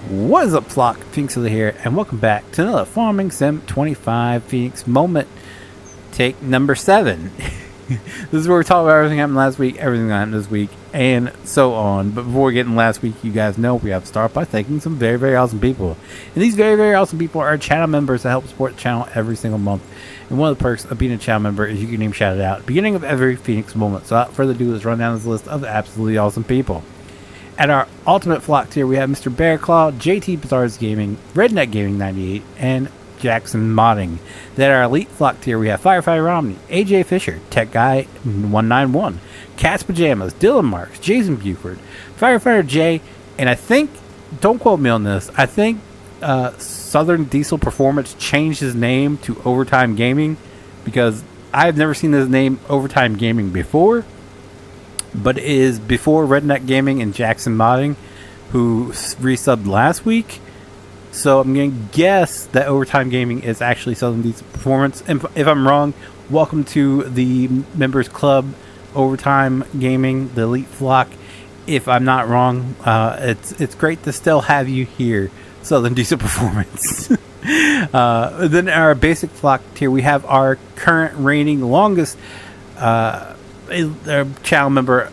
What is up, flock? Feenix here, and welcome back to another Farming Sim 25 Feenix moment. Take number 7. This is where we talk about everything that happened last week, everything that happened this week, and so on. But before we get in last week, you guys know we have to start by thanking some very, very awesome people. And these very, very awesome people are channel members that help support the channel every single month. And one of the perks of being a channel member is you can name shout it out at the beginning of every Feenix moment. So without further ado, let's run down this list of absolutely awesome people. At our ultimate flock tier, we have Mr. Bearclaw, JT Bizarres Gaming, Redneck Gaming 98, and Jackson Modding. Then at our elite flock tier, we have Firefighter Romney, AJ Fisher, Tech Guy 191, Cat's Pajamas, Dylan Marks, Jason Buford, Firefighter J, and I think, don't quote me on this, I think Southern Diesel Performance changed his name to Overtime Gaming, because I've never seen his name Overtime Gaming before. But it is before Redneck Gaming and Jackson Modding, who resubbed last week. So I'm going to guess that Overtime Gaming is actually Southern Diesel Performance. And if I'm wrong, welcome to the Members Club, Overtime Gaming, the Elite Flock. If I'm not wrong, it's great to still have you here, Southern Diesel Performance. Then our basic flock tier, we have our current reigning longest channel member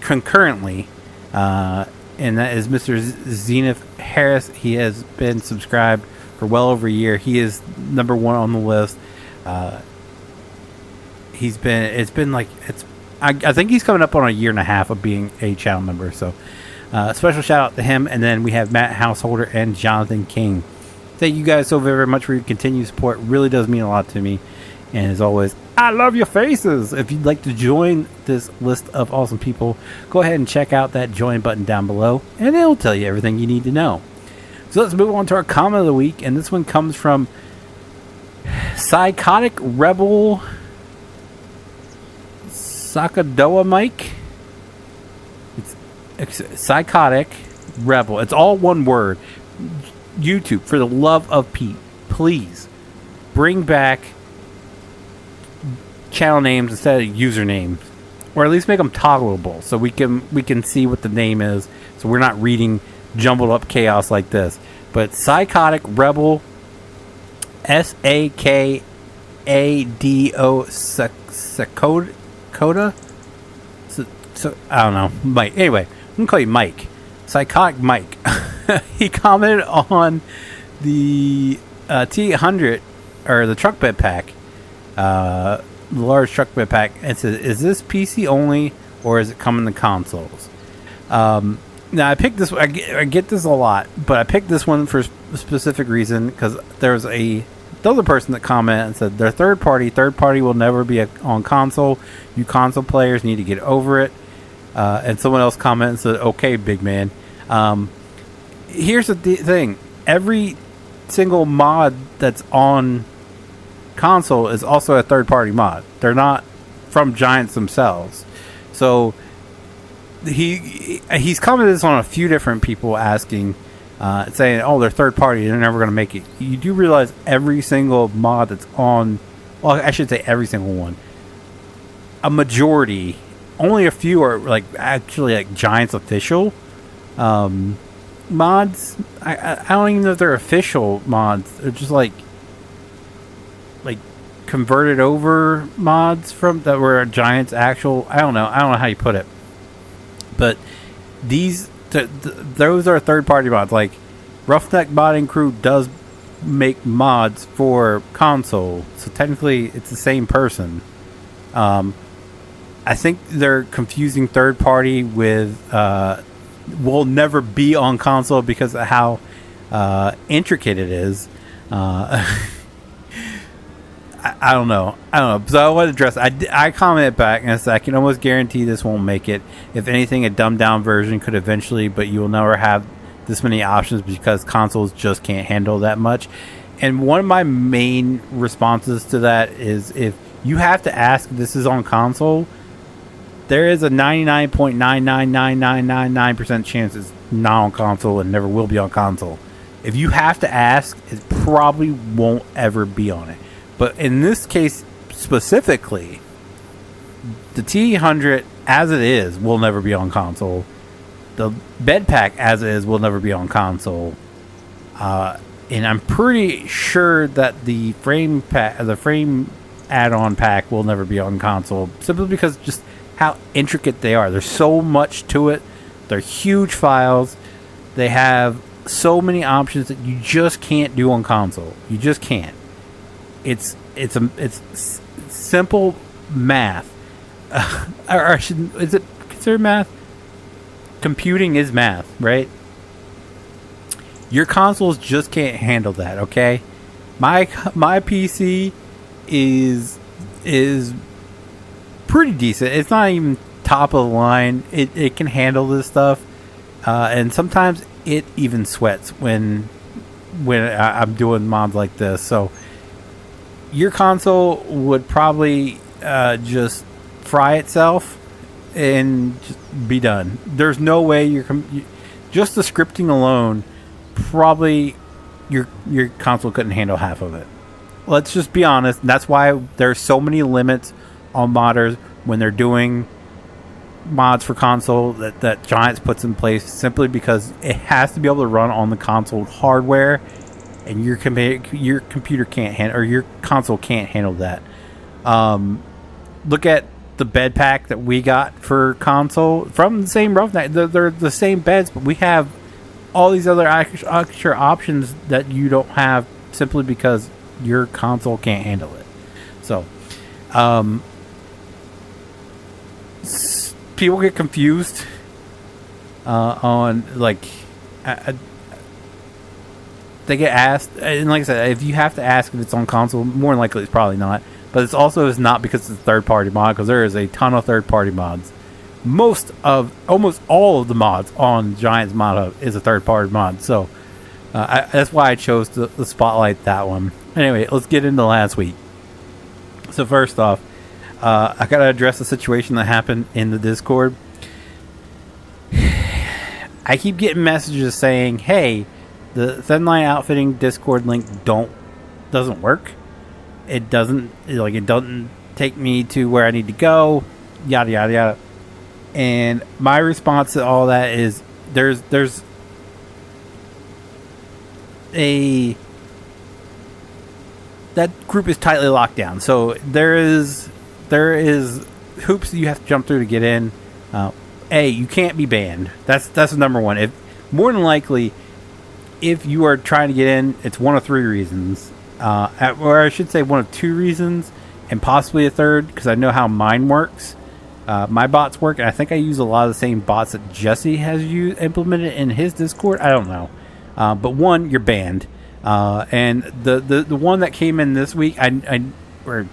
concurrently, and that is Mr. Zenith Harris. He has been subscribed for well over a year. He is number 1 on the list. I think he's coming up on a year and a half of being a channel member, so special shout out to him. And then we have Matt Householder and Jonathan King. Thank you guys so very, very much for your continued support. It really does mean a lot to me. And as always, I love your faces. If you'd like to join this list of awesome people, go ahead and check out that join button down below, and it'll tell you everything you need to know. So let's move on to our comment of the week, and this one comes from Psychotic Rebel Sakadoa Mike. It's Psychotic Rebel. It's all one word. YouTube, for the love of Pete, please bring back channel names instead of usernames, or at least make them toggleable so we can see what the name is, so we're not reading jumbled up chaos like this. But Psychotic Rebel, Sakado Sakoda, so I don't know, Mike. Anyway, I'm gonna call you Mike. Psychotic Mike. He commented on the T800, or the truck bed pack, the large truck bed pack, and says, is this PC only, or is it coming to consoles? Now I picked this. I get this a lot, but I picked this one for a specific reason, because there's the other person that commented and said they're third party will never be on console. You console players need to get over it. And someone else commented and said, okay, big man. Here's the thing: every single mod that's on console is also a third-party mod. They're not from Giants themselves. So he's commented this on a few different people asking, saying, oh, they're third-party, they're never going to make it. You do realize every single mod that's on, well, I should say every single one, a majority, only a few are actually Giants official mods. I don't even know if they're official mods. They're just like converted over mods from that were Giants actual. I don't know how you put it, but those are third party mods. Like Roughneck Modding Crew does make mods for console, so technically it's the same person. I think they're confusing third party with will never be on console because of how intricate it is. I don't know. So I want to address. I commented back and I said I can almost guarantee this won't make it. If anything, a dumbed down version could eventually, but you will never have this many options because consoles just can't handle that much. And one of my main responses to that is, if you have to ask if this is on console, there is a 99.999999% chance it's not on console and never will be on console. If you have to ask, it probably won't ever be on it. But in this case specifically, the T100 as it is will never be on console. The bed pack as is will never be on console. And I'm pretty sure that the frame add-on pack will never be on console, simply because just how intricate they are. There's so much to it. They're huge files. They have so many options that you just can't do on console. You just can't. It's simple math. Is it considered math? Computing is math, right? Your consoles just can't handle that, okay? My PC is pretty decent. It's not even top of the line. It can handle this stuff, and sometimes it even sweats when I'm doing mods like this. So your console would probably just fry itself and just be done. There's no way just the scripting alone, probably your console couldn't handle half of it. Let's just be honest. That's why there's so many limits on modders when they're doing mods for console that Giants puts in place, simply because it has to be able to run on the console hardware, and your computer can't handle, or your console can't handle that. Look at the bed pack that we got for console from the same Roughneck. They're the same beds, but we have all these other extra options that you don't have, simply because your console can't handle it. So, people get confused on, like, they get asked, and like I said, if you have to ask if it's on console, more than likely it's probably not. But it's also is not because it's a third-party mod, because there is a ton of third-party mods. Almost all of the mods on Giants Mod Hub is a third-party mod, so that's why I chose to spotlight that one. Anyway, let's get into last week. So first off, I gotta address the situation that happened in the Discord. I keep getting messages saying, "Hey, the Thin Line Outfitting Discord link doesn't work. It doesn't take me to where I need to go. Yada yada yada." And my response to all that is, there's that group is tightly locked down. So there is hoops that you have to jump through to get in. You can't be banned. That's number one. More than likely, if you are trying to get in, it's one of three reasons. Or I should say one of two reasons, and possibly a third, because I know how mine works. My bots work, and I think I use a lot of the same bots that Jesse has implemented in his Discord. I don't know. But one, you're banned. And the one that came in this week, or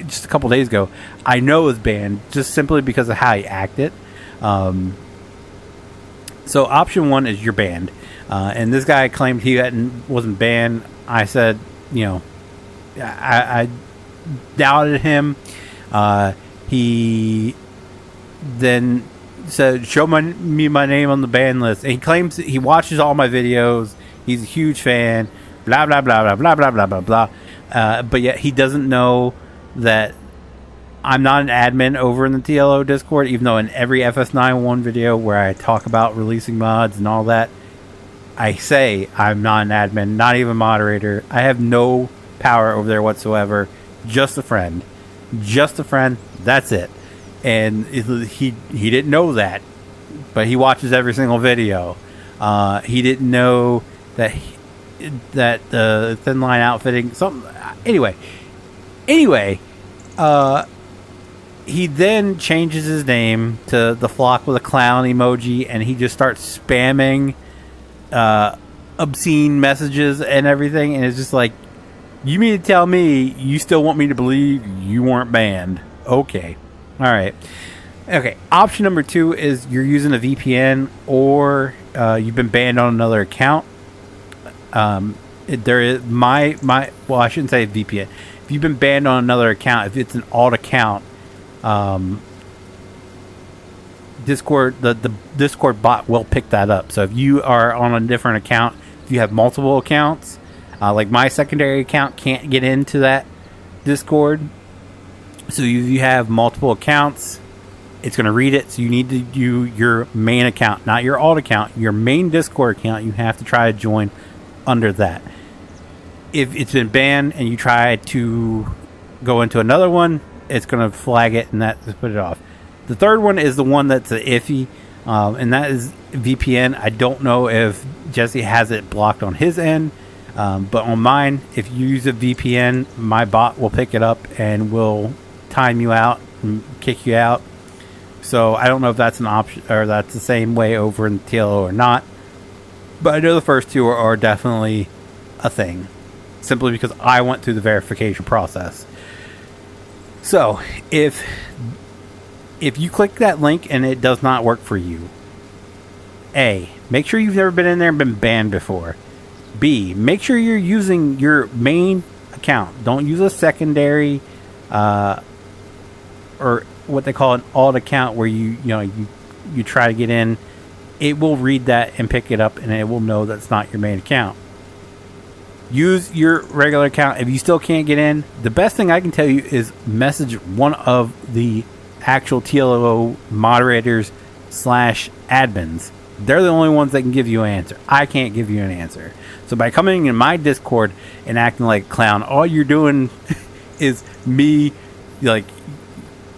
just a couple days ago, I know is banned, just simply because of how he acted. So option one is you're banned. And this guy claimed he wasn't banned. I said, I doubted him. He then said, "Show me my name on the ban list." And he claims he watches all my videos. He's a huge fan. Blah blah blah blah blah blah blah blah blah. But yet he doesn't know that I'm not an admin over in the TLO Discord, even though in every FS91 video where I talk about releasing mods and all that, I say I'm not an admin, not even moderator. I have no power over there whatsoever. Just a friend. Just a friend. That's it. And he didn't know that, but he watches every single video. He didn't know that the Thin Line Outfitting anyway, he then changes his name to the Flock with a clown emoji, and he just starts spamming obscene messages and everything. And it's just like, you mean to tell me you still want me to believe you weren't banned? Okay. All right. Okay. Option number two is you're using a VPN, or you've been banned on another account. There is well, I shouldn't say VPN. If you've been banned on another account, if it's an alt account, Discord, the Discord bot will pick that up. So if you are on a different account, if you have multiple accounts, like my secondary account can't get into that Discord. So if you have multiple accounts, It's going to read it, so you need to do your main account, not your alt account, your main Discord account. You have to try to join under that. If it's been banned and you try to go into another one, it's going to flag it and that just put it off. The third one is the one that's iffy, and that is VPN. I don't know if Jesse has it blocked on his end, but on mine, if you use a VPN, my bot will pick it up and will time you out and kick you out. So I don't know if that's an option or that's the same way over in TLO or not, but I know the first two are definitely a thing, simply because I went through the verification process. So if you click that link and it does not work for you, A, make sure you've never been in there and been banned before. B, make sure you're using your main account. Don't use a secondary or what they call an alt account where you try to get in. It will read that and pick it up, and it will know that's not your main account. Use your regular account. If you still can't get in, the best thing I can tell you is message one of the actual TLO moderators / admins. They're the only ones that can give you an answer. I can't give you an answer. So by coming in my Discord and acting like a clown, all you're doing is me, like,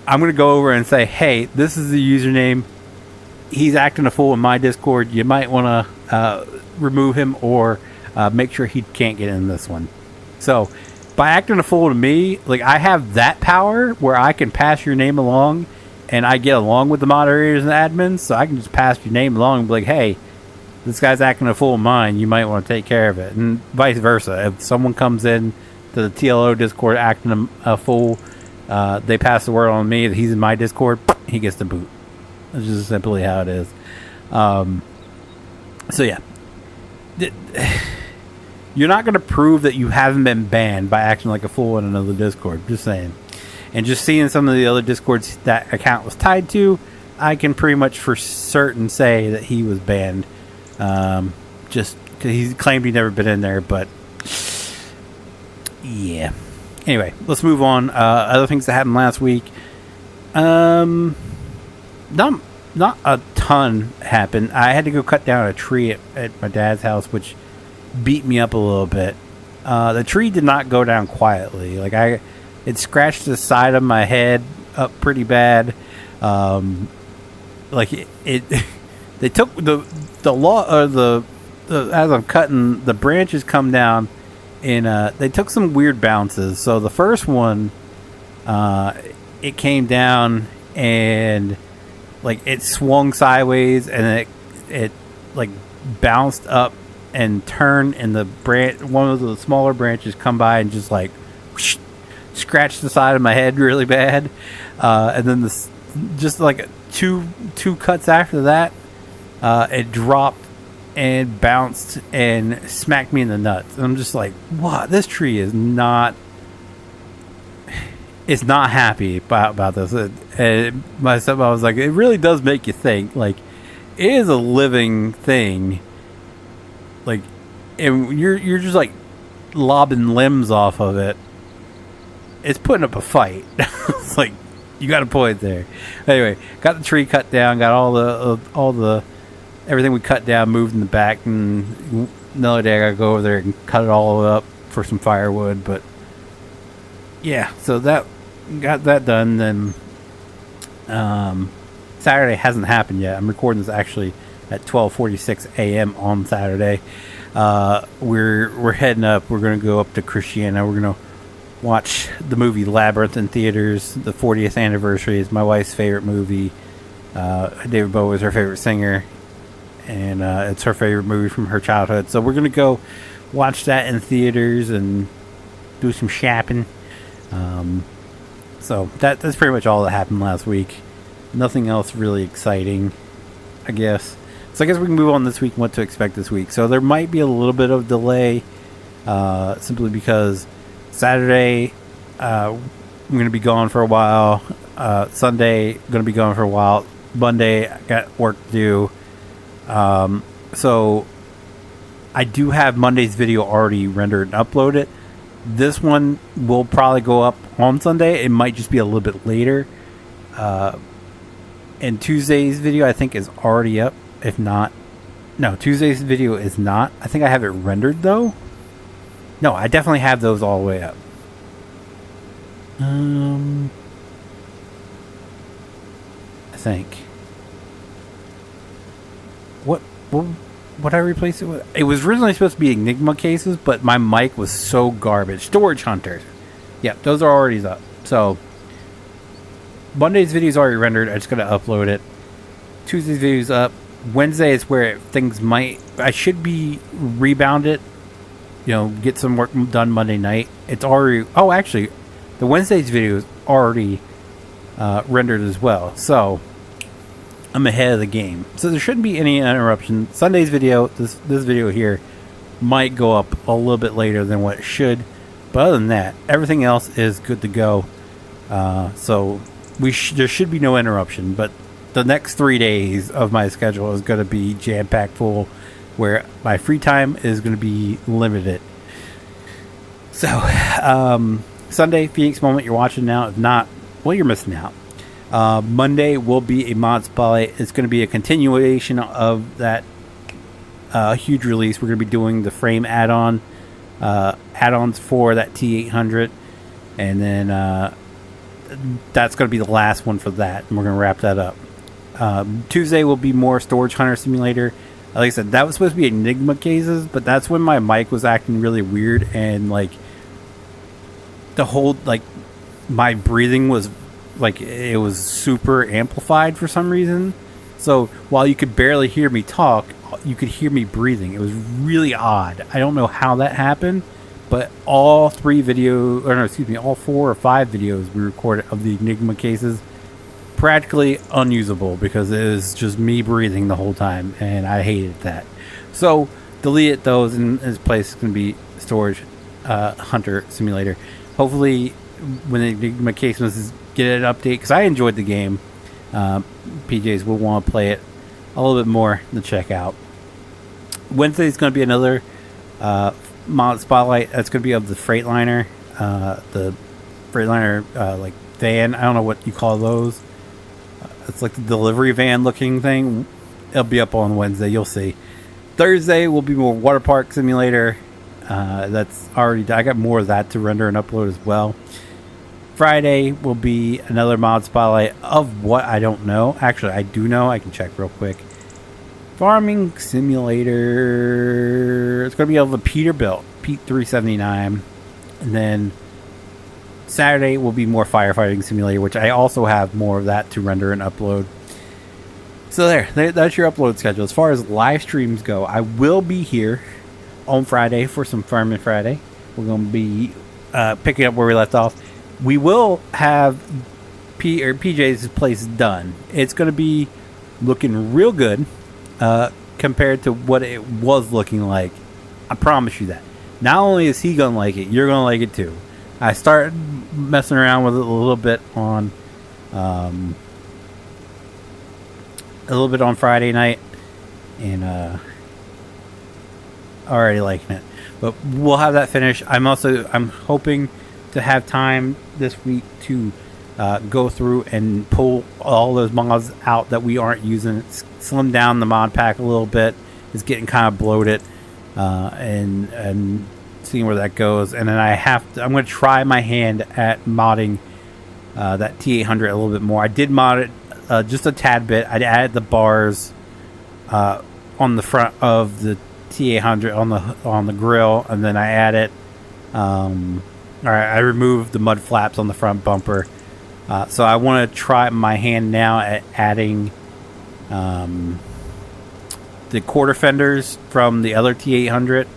I'm going to go over and say, hey, this is the username. He's acting a fool in my Discord. You might want to remove him or make sure he can't get in this one. So by acting a fool to me, like, I have that power where I can pass your name along and I get along with the moderators and admins. So I can just pass your name along and be like, hey, this guy's acting a fool of mine. You might want to take care of it. And vice versa. If someone comes in to the TLO Discord acting a fool, they pass the word on me that he's in my Discord, he gets the boot. That's just simply how it is. So yeah, you're not going to prove that you haven't been banned by acting like a fool in another Discord. Just saying. And just seeing some of the other Discords that account was tied to, I can pretty much for certain say that he was banned. Just because he claimed he'd never been in there, but yeah. Anyway, let's move on. Other things that happened last week. Not a ton happened. I had to go cut down a tree at my dad's house, which beat me up a little bit. The tree did not go down quietly. Like it scratched the side of my head up pretty bad. Like it they took the as I'm cutting, the branches come down. And they took some weird bounces. So the first one, it came down and like it swung sideways, and it like bounced up and turned, and the one of the smaller branches come by and just like whoosh, scratched the side of my head really bad. And then just like two cuts after that, it dropped and bounced and smacked me in the nuts. And I'm just like, what? This tree is not... It's not happy about this. Myself, I was like, it really does make you think. Like, it is a living thing. Like, and you're just like lobbing limbs off of it. It's putting up a fight. It's like, you got a point there. Anyway, got the tree cut down, got all the everything we cut down moved in the back, and another day I gotta go over there and cut it all up for some firewood. But yeah, so that got that done. Then Saturday hasn't happened yet. I'm recording this actually at 12:46 a.m. on Saturday. We're heading up. We're gonna go up to Christiana. We're gonna watch the movie Labyrinth in theaters. The 40th anniversary is my wife's favorite movie. David Bowie is her favorite singer. And it's her favorite movie from her childhood. So we're going to go watch that in theaters and do some shopping. So that's pretty much all that happened last week. Nothing else really exciting, I guess. So I guess we can move on this week and what to expect this week. So there might be a little bit of delay simply because Saturday I'm going to be gone for a while. Sunday going to be gone for a while. Monday I got work to do. So I do have Monday's video already rendered and uploaded. This one will probably go up on Sunday. It might just be a little bit later. And Tuesday's video, I think, is already up. If not, no, Tuesday's video is not. I think I have it rendered, though. No, I definitely have those all the way up. I think. What I replaced it with? It was originally supposed to be Enigma cases, but my mic was so garbage. Storage Hunters. Yep, those are already up. So, Monday's video is already rendered. I just got to upload it. Tuesday's video is up. Wednesday is where things might... I should be rebounded. You know, get some work done Monday night. It's already... Oh, actually, the Wednesday's video is already rendered as well. So, I'm ahead of the game. So there shouldn't be any interruption. Sunday's video, this video here, might go up a little bit later than what it should. But other than that, everything else is good to go. So there should be no interruption. But the next 3 days of my schedule is going to be jam-packed full, where my free time is going to be limited. So, Sunday, Feenix Moment, you're watching now. If not, well, you're missing out. Monday will be a mod spotlight. It's going to be a continuation of that huge release. We're going to be doing the frame add-ons for that T800, and then that's going to be the last one for that, and we're going to wrap that up. Tuesday will be more Storage Hunter Simulator. Like I said, that was supposed to be Enigma cases, but that's when my mic was acting really weird, and like the whole, like, my breathing was like, it was super amplified for some reason. So while you could barely hear me talk, you could hear me breathing. It was really odd. I don't know how that happened, but all 4 or 5 videos we recorded of the Enigma cases, practically unusable because it was just me breathing the whole time, and I hated that. So delete those, and in its place is going to be Storage Hunter Simulator. Hopefully when the Enigma cases get an update, because I enjoyed the game, PJs will want to play it a little bit more to check out. Wednesday is going to be another mod spotlight. That's going to be of the Freightliner, like van. I don't know what you call those. It's like the delivery van looking thing. It'll be up on Wednesday. You'll see. Thursday will be more water park simulator. That's already. I got more of that to render and upload as well. Friday will be another mod spotlight of what I don't know. Actually, I do know. I can check real quick. Farming simulator. It's going to be of the Peterbilt, Pete 379. And then Saturday will be more firefighting simulator, which I also have more of that to render and upload. So that's your upload schedule. As far as live streams go, I will be here on Friday for some Farming Friday. We're going to be picking up where we left off. We will have PJ's place done. It's going to be looking real good compared to what it was looking like. I promise you that. Not only is he going to like it, you're going to like it too. I started messing around with it a little bit on Friday night, and already liking it. But we'll have that finished. I'm hoping to have time this week to go through and pull all those mods out that we aren't using. Slim down the mod pack a little bit. It's getting kind of bloated, and seeing where that goes. And then I'm going to try my hand at modding that T800 a little bit more. I did mod it just a tad bit. I added the bars on the front of the T800 on the grill, and then I added I removed the mud flaps on the front bumper. So I want to try my hand now at adding the quarter fenders from the other T800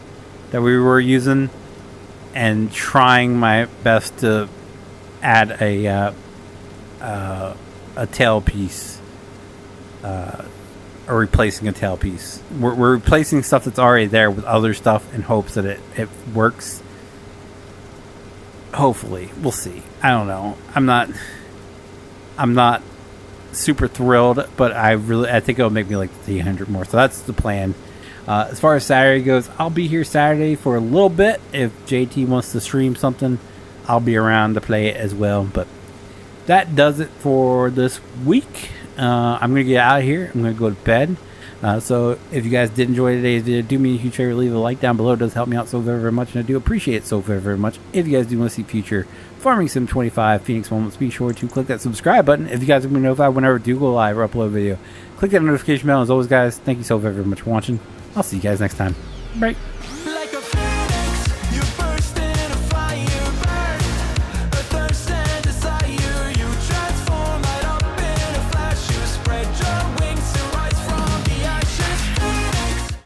that we were using, and trying my best to add a tailpiece, or replacing a tailpiece. We're replacing stuff that's already there with other stuff in hopes that it works. Hopefully, we'll see. I don't know. I'm not super thrilled, but I think it'll make me like the T800 more. So that's the plan. As far as Saturday goes, I'll be here Saturday for a little bit. If JT wants to stream something, I'll be around to play it as well. But that does it for this week. I'm going to get out of here. I'm going to go to bed. So if you guys did enjoy today's video, do me a huge favor, leave a like down below. It does help me out so very, very much, and I do appreciate it so very, very much. If you guys do want to see future Farming Sim 25 Feenix moments, be sure to click that subscribe button. If you guys want to be notified whenever I do go live or upload a video, click that notification bell. As always, guys, thank you so very, very much for watching. I'll see you guys next time. Bye.